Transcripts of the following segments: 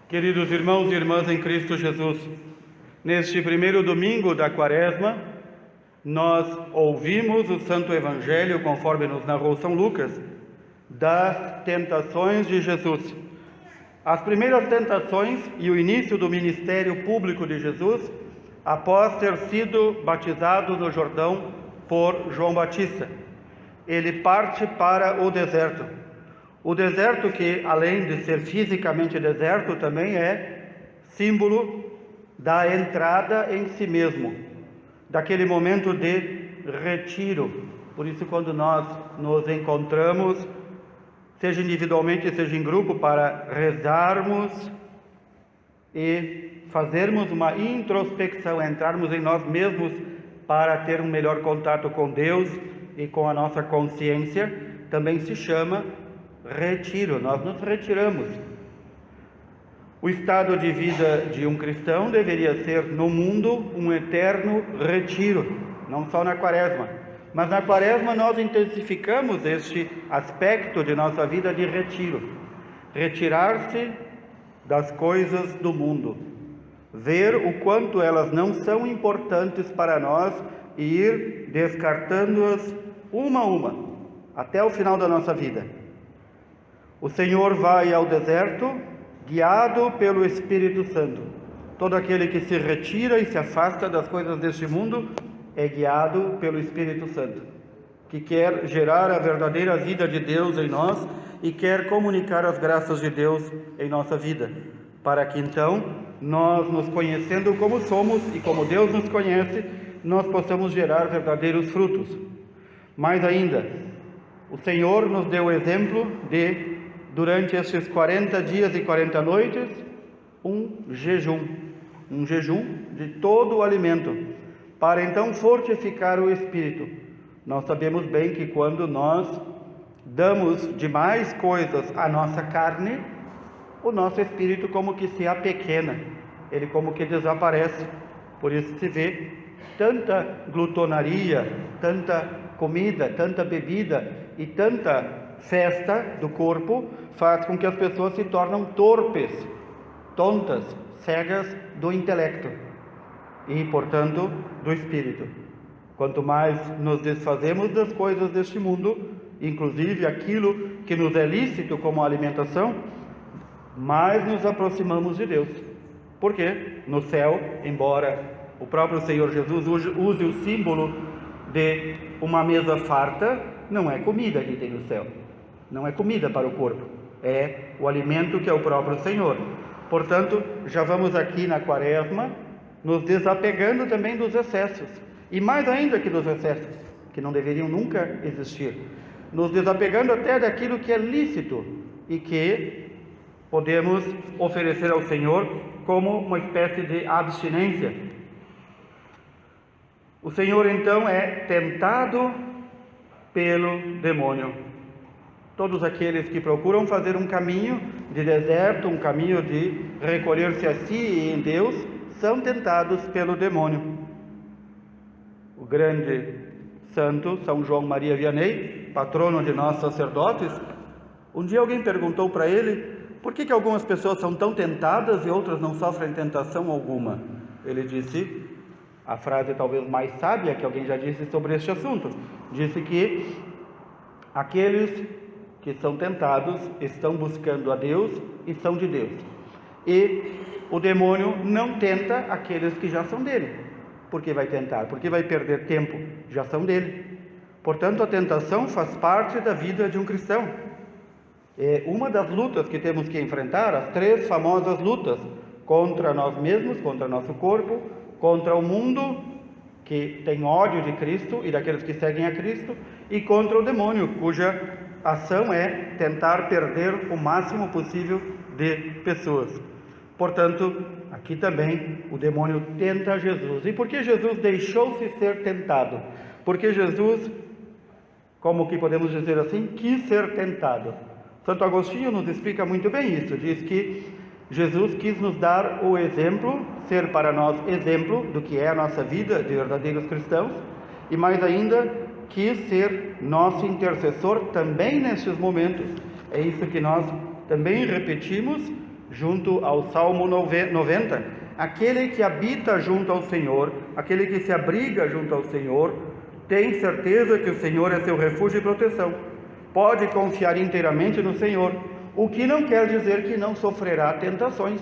Queridos irmãos e irmãs em Cristo Jesus, neste primeiro domingo da Quaresma, nós ouvimos o Santo Evangelho, conforme nos narrou São Lucas, das tentações de Jesus. As primeiras tentações e o início do ministério público de Jesus, após ter sido batizado no Jordão por João Batista. Ele parte para o deserto. O deserto que, além de ser fisicamente deserto, também é símbolo da entrada em si mesmo, daquele momento de retiro. Por isso, quando nós nos encontramos, seja individualmente, seja em grupo, para rezarmos e fazermos uma introspecção, entrarmos em nós mesmos para ter um melhor contato com Deus e com a nossa consciência, também se chama retiro. Nós nos retiramos. O estado de vida de um cristão deveria ser no mundo um eterno retiro, não só na Quaresma. Mas na Quaresma nós intensificamos este aspecto de nossa vida de retiro. Retirar-se das coisas do mundo. Ver o quanto elas não são importantes para nós e ir descartando-as uma a uma, até o final da nossa vida. O Senhor vai ao deserto, guiado pelo Espírito Santo. Todo aquele que se retira e se afasta das coisas deste mundo é guiado pelo Espírito Santo, que quer gerar a verdadeira vida de Deus em nós e quer comunicar as graças de Deus em nossa vida, para que então, nós nos conhecendo como somos e como Deus nos conhece, nós possamos gerar verdadeiros frutos. Mais ainda, o Senhor nos deu o exemplo de, durante estes 40 dias e 40 noites, um jejum de todo o alimento, para então fortificar o espírito. Nós sabemos bem que quando nós damos demais coisas à nossa carne, o nosso espírito como que se apequena, ele como que desaparece. Por isso se vê tanta glutonaria, tanta comida, tanta bebida e tanta festa do corpo, faz com que as pessoas se tornem torpes, tontas, cegas do intelecto e, portanto, do espírito. Quanto mais nos desfazemos das coisas deste mundo, inclusive aquilo que nos é lícito como alimentação, mais nos aproximamos de Deus. Porque no céu, embora o próprio Senhor Jesus use o símbolo de uma mesa farta, não é comida que tem no céu. Não é comida para o corpo, é o alimento que é o próprio Senhor. Portanto, já vamos aqui na Quaresma, nos desapegando também dos excessos, e mais ainda que dos excessos, que não deveriam nunca existir, nos desapegando até daquilo que é lícito e que podemos oferecer ao Senhor como uma espécie de abstinência. O Senhor então é tentado pelo demônio. Todos aqueles que procuram fazer um caminho de deserto, um caminho de recolher-se a si e em Deus, são tentados pelo demônio. O grande santo São João Maria Vianney, patrono de nós sacerdotes, um dia alguém perguntou para ele por que algumas pessoas são tão tentadas e outras não sofrem tentação alguma. Ele disse, a frase talvez mais sábia que alguém já disse sobre este assunto, disse que aqueles que são tentados estão buscando a Deus e são de Deus. E o demônio não tenta aqueles que já são dele. Por que vai tentar? Porque vai perder tempo, já são dele. Portanto, a tentação faz parte da vida de um cristão. É uma das lutas que temos que enfrentar, as 3 famosas lutas, contra nós mesmos, contra nosso corpo, contra o mundo que tem ódio de Cristo e daqueles que seguem a Cristo, e contra o demônio, cuja ação é tentar perder o máximo possível de pessoas. Portanto, aqui também o demônio tenta Jesus. E por que Jesus deixou-se ser tentado? Porque Jesus, como que podemos dizer assim, quis ser tentado. Santo Agostinho nos explica muito bem isso. Diz que Jesus quis nos dar o exemplo, ser para nós exemplo do que é a nossa vida de verdadeiros cristãos, e mais ainda, quis ser nosso intercessor também nestes momentos. É isso que nós também repetimos junto ao Salmo 90, aquele que habita junto ao Senhor, aquele que se abriga junto ao Senhor, tem certeza que o Senhor é seu refúgio e proteção. Pode confiar inteiramente no Senhor, o que não quer dizer que não sofrerá tentações.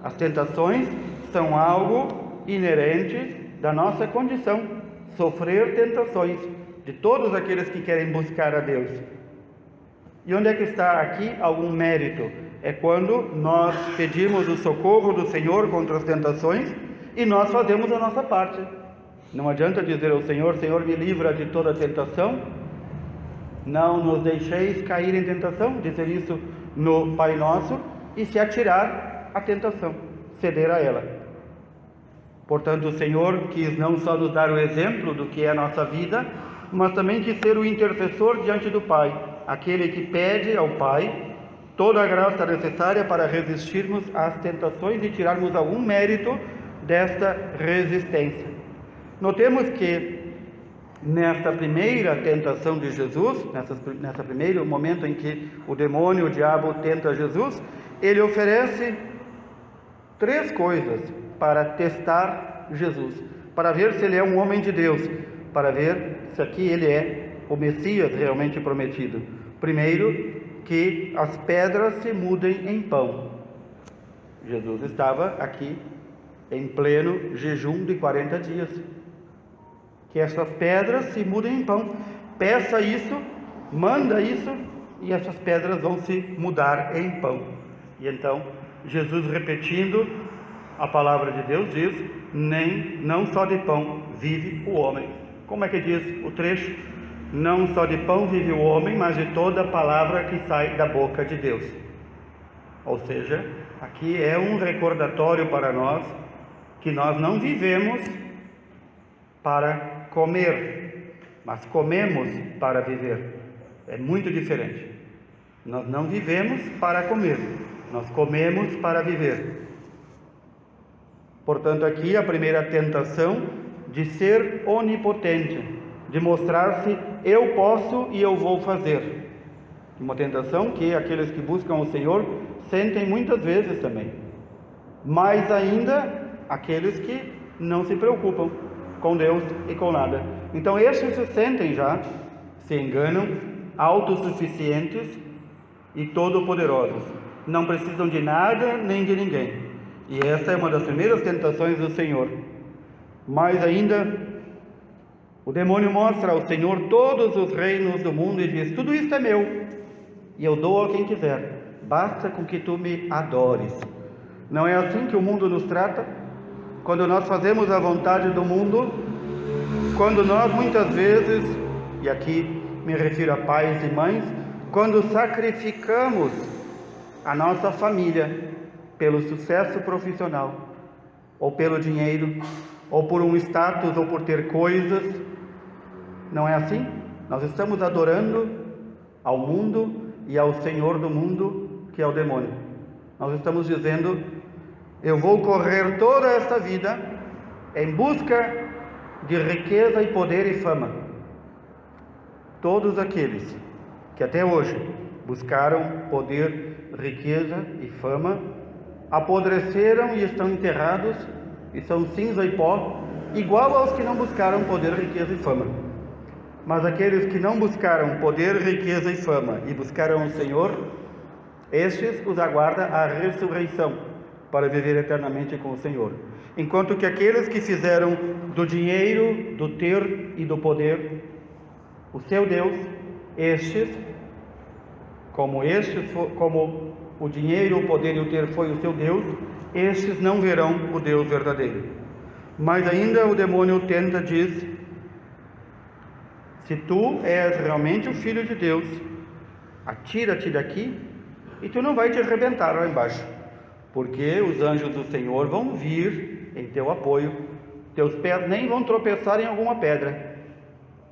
As tentações são algo inerente da nossa condição, sofrer tentações de todos aqueles que querem buscar a Deus. E onde é que está aqui algum mérito? É quando nós pedimos o socorro do Senhor contra as tentações e nós fazemos a nossa parte. Não adianta dizer ao Senhor: Senhor, me livra de toda tentação, não nos deixeis cair em tentação, dizer isso no Pai Nosso, e se atirar à tentação, ceder a ela. Portanto, o Senhor quis não só nos dar o exemplo do que é a nossa vida, mas também quis ser o intercessor diante do Pai, aquele que pede ao Pai toda a graça necessária para resistirmos às tentações e tirarmos algum mérito desta resistência. Notemos que nesta primeira tentação de Jesus, nessa primeiro momento em que o demônio, o diabo, tenta Jesus, ele oferece 3 coisas para testar Jesus, para ver se ele é um homem de Deus, para ver se aqui ele é o Messias realmente prometido. Primeiro, que as pedras se mudem em pão. Jesus estava aqui em pleno jejum de 40 dias. Que essas pedras se mudem em pão. Peça isso, manda isso, e essas pedras vão se mudar em pão. E então, Jesus, repetindo a palavra de Deus, diz: não só de pão vive o homem. Como é que diz o trecho? Não só de pão vive o homem, mas de toda palavra que sai da boca de Deus. Ou seja, aqui é um recordatório para nós que nós não vivemos para comer, mas comemos para viver. É muito diferente. Nós não vivemos para comer, nós comemos para viver. Portanto, aqui a primeira tentação de ser onipotente, de mostrar-se: eu posso e eu vou fazer. Uma tentação que aqueles que buscam o Senhor sentem muitas vezes também. Mais ainda aqueles que não se preocupam com Deus e com nada. Então estes se sentem já, se enganam, autossuficientes e todo-poderosos. Não precisam de nada nem de ninguém. E essa é uma das primeiras tentações do Senhor. Mais ainda, o demônio mostra ao Senhor todos os reinos do mundo e diz: tudo isso é meu, e eu dou a quem quiser, basta com que tu me adores. Não é assim que o mundo nos trata? Quando nós fazemos a vontade do mundo, quando nós muitas vezes, e aqui me refiro a pais e mães, quando sacrificamos a nossa família pelo sucesso profissional, ou pelo dinheiro, ou por um status, ou por ter coisas, não é assim? Nós estamos adorando ao mundo e ao Senhor do mundo, que é o demônio. Nós estamos dizendo: eu vou correr toda esta vida em busca de riqueza e poder e fama. Todos aqueles que até hoje buscaram poder, riqueza e fama, apodreceram e estão enterrados e são cinza e pó, igual aos que não buscaram poder, riqueza e fama. Mas aqueles que não buscaram poder, riqueza e fama e buscaram o Senhor, estes os aguarda a ressurreição para viver eternamente com o Senhor. Enquanto que aqueles que fizeram do dinheiro, do ter e do poder o seu Deus, estes, como o dinheiro, o poder e o ter foi o seu Deus, estes não verão o Deus verdadeiro. Mas ainda o demônio tenta, diz: se tu és realmente o Filho de Deus, atira-te daqui e tu não vai te arrebentar lá embaixo, porque os anjos do Senhor vão vir em teu apoio, teus pés nem vão tropeçar em alguma pedra.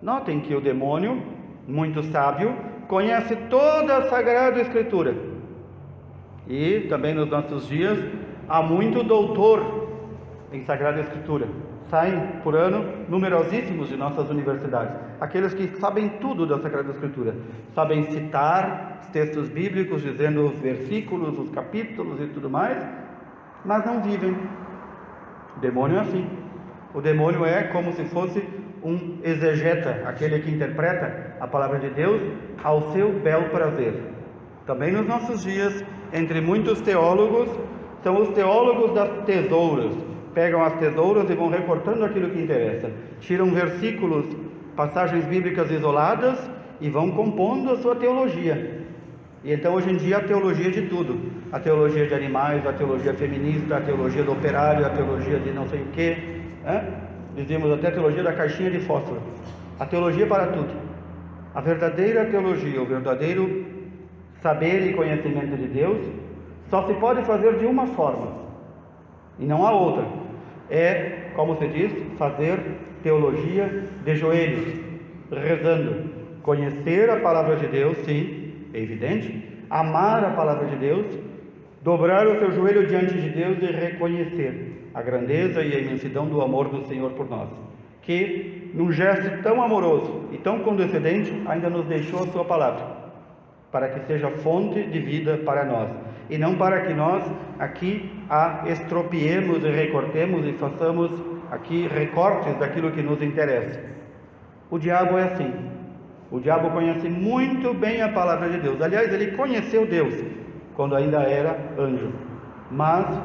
Notem que o demônio, muito sábio, conhece toda a Sagrada Escritura. E também nos nossos dias há muito doutor em Sagrada Escritura, saem por ano numerosíssimos de nossas universidades. Aqueles que sabem tudo da Sagrada Escritura, sabem citar os textos bíblicos, dizendo os versículos, os capítulos e tudo mais, mas não vivem. O demônio é assim. O demônio é como se fosse um exegeta, aquele que interpreta a palavra de Deus ao seu bel prazer. Também nos nossos dias, entre muitos teólogos, são os teólogos das tesouras. Pegam as tesouras e vão recortando aquilo que interessa. Tiram versículos, passagens bíblicas isoladas e vão compondo a sua teologia. E então hoje em dia a teologia é de tudo. A teologia de animais, a teologia feminista, a teologia do operário, a teologia de não sei o quê. Dizíamos até a teologia da caixinha de fósforo. A teologia para tudo. A verdadeira teologia, o verdadeiro saber e conhecimento de Deus, só se pode fazer de uma forma, e não há outra. É, como se diz, fazer teologia de joelhos, rezando. Conhecer a palavra de Deus, sim, é evidente. Amar a palavra de Deus, dobrar o seu joelho diante de Deus e reconhecer a grandeza e a imensidão do amor do Senhor por nós, que, num gesto tão amoroso e tão condescendente, ainda nos deixou a sua palavra, para que seja fonte de vida para nós, e não para que nós aqui a estropiemos e recortemos e façamos aqui recortes daquilo que nos interessa. O diabo é assim. O diabo conhece muito bem a palavra de Deus. Aliás, ele conheceu Deus quando ainda era anjo, mas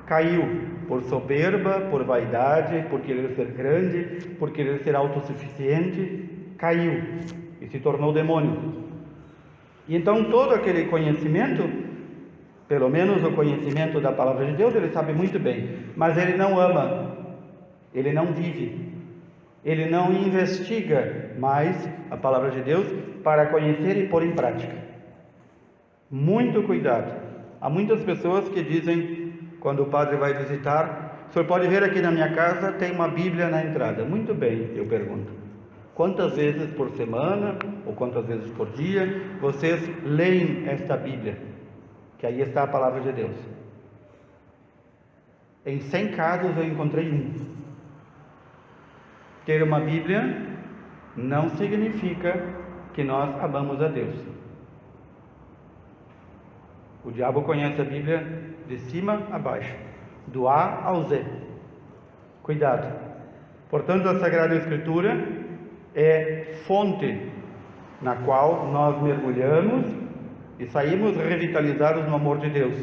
caiu por soberba, por vaidade, por querer ser grande, por querer ser autossuficiente, caiu e se tornou demônio. E então todo aquele conhecimento, pelo menos o conhecimento da palavra de Deus, ele sabe muito bem, mas ele não ama, ele não vive, ele não investiga mais a palavra de Deus para conhecer e pôr em prática. Muito cuidado. Há muitas pessoas que dizem, quando o padre vai visitar, o senhor pode ver aqui na minha casa, tem uma Bíblia na entrada. Muito bem, eu pergunto. Quantas vezes por semana, ou quantas vezes por dia, vocês leem esta Bíblia? Que aí está a palavra de Deus. Em 100 casos eu encontrei um. Ter uma Bíblia não significa que nós amamos a Deus. O diabo conhece a Bíblia de cima a baixo, do A ao Z. Cuidado. Portanto, a Sagrada Escritura é fonte na qual nós mergulhamos e saímos revitalizados no amor de Deus.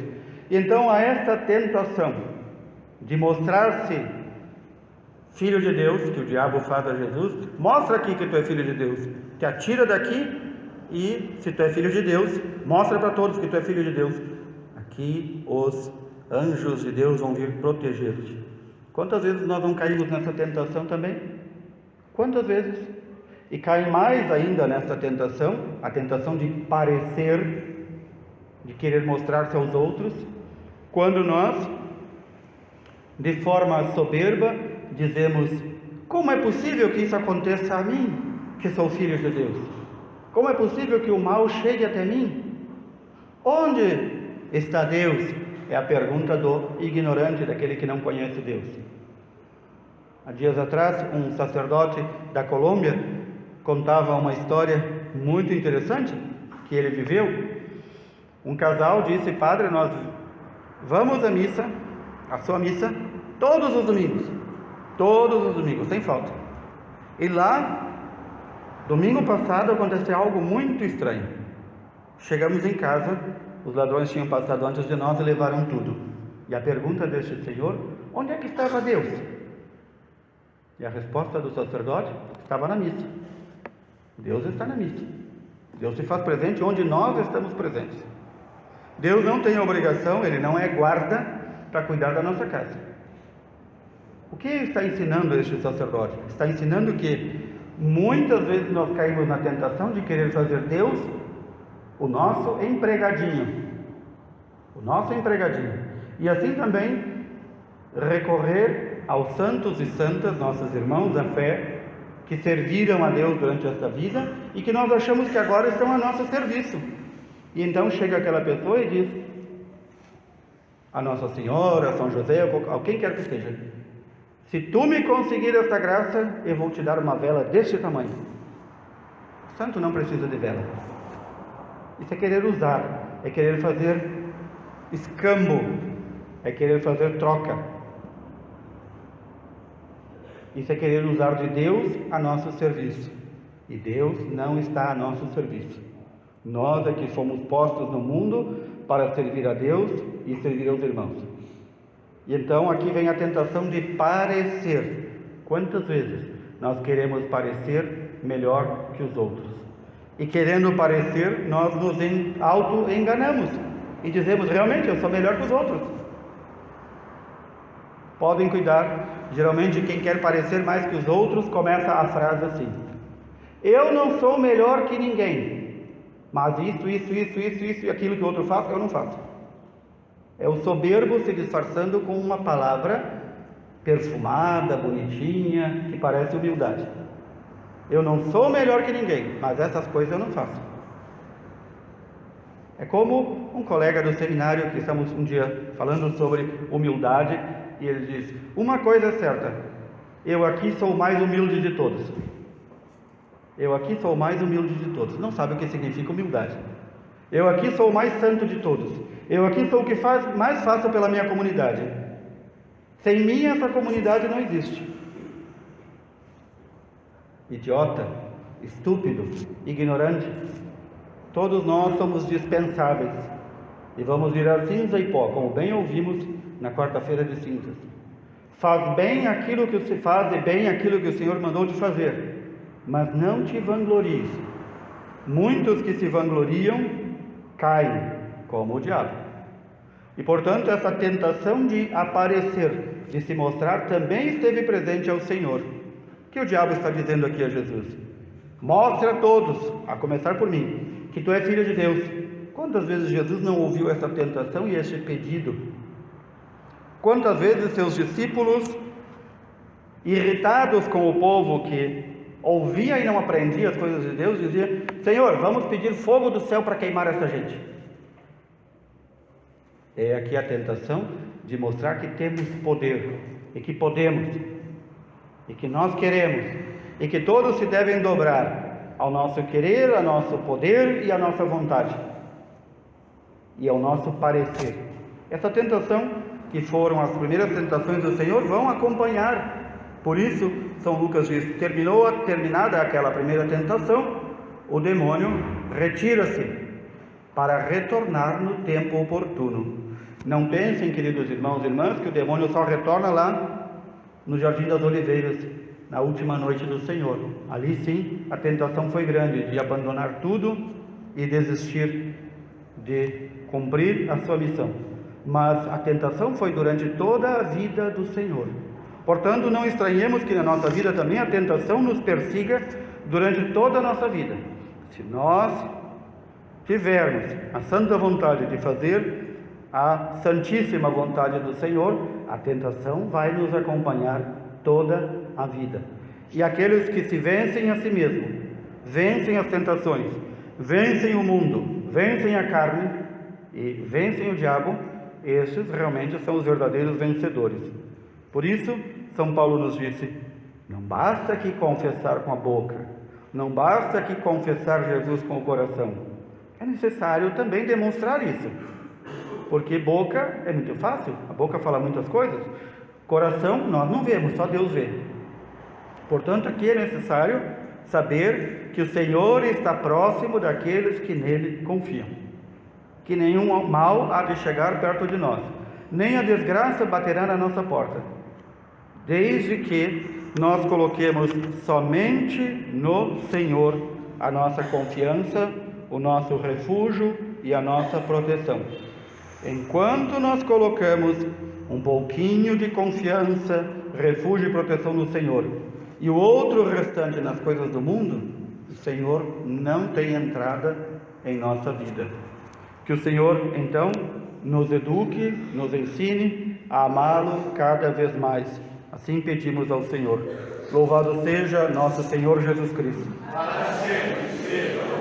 E então há esta tentação de mostrar-se filho de Deus, que o diabo faz a Jesus. Mostra aqui que tu é filho de Deus, te atira daqui e, se tu é filho de Deus, mostra para todos que tu é filho de Deus. Aqui os anjos de Deus vão vir proteger-te. Quantas vezes nós não caímos nessa tentação também? Quantas vezes? E cai mais ainda nessa tentação, a tentação de parecer, de querer mostrar-se aos outros, quando nós, de forma soberba, dizemos: como é possível que isso aconteça a mim, que sou filho de Deus? Como é possível que o mal chegue até mim? Onde está Deus? É a pergunta do ignorante, daquele que não conhece Deus. Há dias atrás, um sacerdote da Colômbia contava uma história muito interessante que ele viveu. Um casal disse: padre, nós vamos à missa, à sua missa, todos os domingos, sem falta. E lá, domingo passado, aconteceu algo muito estranho. Chegamos em casa, os ladrões tinham passado antes de nós e levaram tudo. E a pergunta deste senhor: onde é que estava Deus? E a resposta do sacerdote: estava na missa. Deus está na missa. Deus se faz presente onde nós estamos presentes. Deus não tem obrigação, Ele não é guarda para cuidar da nossa casa. O que está ensinando este sacerdote? Está ensinando que muitas vezes nós caímos na tentação de querer fazer Deus o nosso empregadinho. E assim também recorrer aos santos e santas, nossos irmãos da fé, que serviram a Deus durante esta vida e que nós achamos que agora estão a nosso serviço. E então chega aquela pessoa e diz a Nossa Senhora, a São José, a quem quer que seja: Se tu me conseguir esta graça, eu vou te dar uma vela deste tamanho. O santo não precisa de vela. Isso é querer usar, é querer fazer escambo, é querer fazer troca. Isso é querer usar de Deus a nosso serviço. E Deus não está a nosso serviço. Nós é que fomos postos no mundo para servir a Deus e servir aos irmãos. E então aqui vem a tentação de parecer. Quantas vezes nós queremos parecer melhor que os outros? E querendo parecer, nós nos auto-enganamos e dizemos, realmente, eu sou melhor que os outros. Podem cuidar, geralmente quem quer parecer mais que os outros, começa a frase assim: eu não sou melhor que ninguém, mas isso e aquilo que o outro faz, eu não faço. É o soberbo se disfarçando com uma palavra perfumada, bonitinha, que parece humildade. Eu não sou melhor que ninguém, mas essas coisas eu não faço. É como um colega do seminário, que estamos um dia falando sobre humildade, e ele diz, uma coisa é certa, eu aqui sou o mais humilde de todos. Eu aqui sou o mais humilde de todos. Não sabe o que significa humildade. Eu aqui sou o mais santo de todos. Eu aqui sou o que mais faço pela minha comunidade. Sem mim essa comunidade não existe. Idiota, estúpido, ignorante. Todos nós somos dispensáveis. E vamos virar cinza e pó, como bem ouvimos na quarta-feira de cinzas. Faz bem aquilo que se faz e bem aquilo que o Senhor mandou te fazer. Mas não te vanglories. Muitos que se vangloriam caem, como o diabo. E portanto essa tentação de aparecer, de se mostrar, também esteve presente ao Senhor. O que o diabo está dizendo aqui a Jesus? Mostre a todos, a começar por mim, que tu és filho de Deus. Quantas vezes Jesus não ouviu essa tentação e este pedido? Quantas vezes seus discípulos, irritados com o povo que ouvia e não aprendia as coisas de Deus, dizia: Senhor, vamos pedir fogo do céu para queimar essa gente. É aqui a tentação de mostrar que temos poder, e que podemos, e que nós queremos, e que todos se devem dobrar ao nosso querer, ao nosso poder e à nossa vontade, e ao nosso parecer. Essa tentação, que foram as primeiras tentações do Senhor, vão acompanhar. Por isso, São Lucas diz, terminada aquela primeira tentação, o demônio retira-se para retornar no tempo oportuno. Não pensem, queridos irmãos e irmãs, que o demônio só retorna lá no Jardim das Oliveiras, na última noite do Senhor. Ali sim, a tentação foi grande de abandonar tudo e desistir de cumprir a sua missão. Mas a tentação foi durante toda a vida do Senhor. Portanto, não estranhemos que na nossa vida também a tentação nos persiga durante toda a nossa vida. Se nós tivermos a santa vontade de fazer a santíssima vontade do Senhor, a tentação vai nos acompanhar toda a vida. E aqueles que se vencem a si mesmos, vencem as tentações, vencem o mundo, vencem a carne e vencem o diabo, estes realmente são os verdadeiros vencedores. Por isso, São Paulo nos disse, não basta aqui confessar com a boca, não basta aqui confessar Jesus com o coração, é necessário também demonstrar isso, porque boca é muito fácil, a boca fala muitas coisas, coração nós não vemos, só Deus vê. Portanto, aqui é necessário saber que o Senhor está próximo daqueles que nele confiam, que nenhum mal há de chegar perto de nós, nem a desgraça baterá na nossa porta, desde que nós coloquemos somente no Senhor a nossa confiança, o nosso refúgio e a nossa proteção. Enquanto nós colocamos um pouquinho de confiança, refúgio e proteção no Senhor, e o outro restante nas coisas do mundo, o Senhor não tem entrada em nossa vida. Que o Senhor, então, nos eduque, nos ensine a amá-lo cada vez mais. Assim pedimos ao Senhor. Louvado seja nosso Senhor Jesus Cristo. Para sempre seja.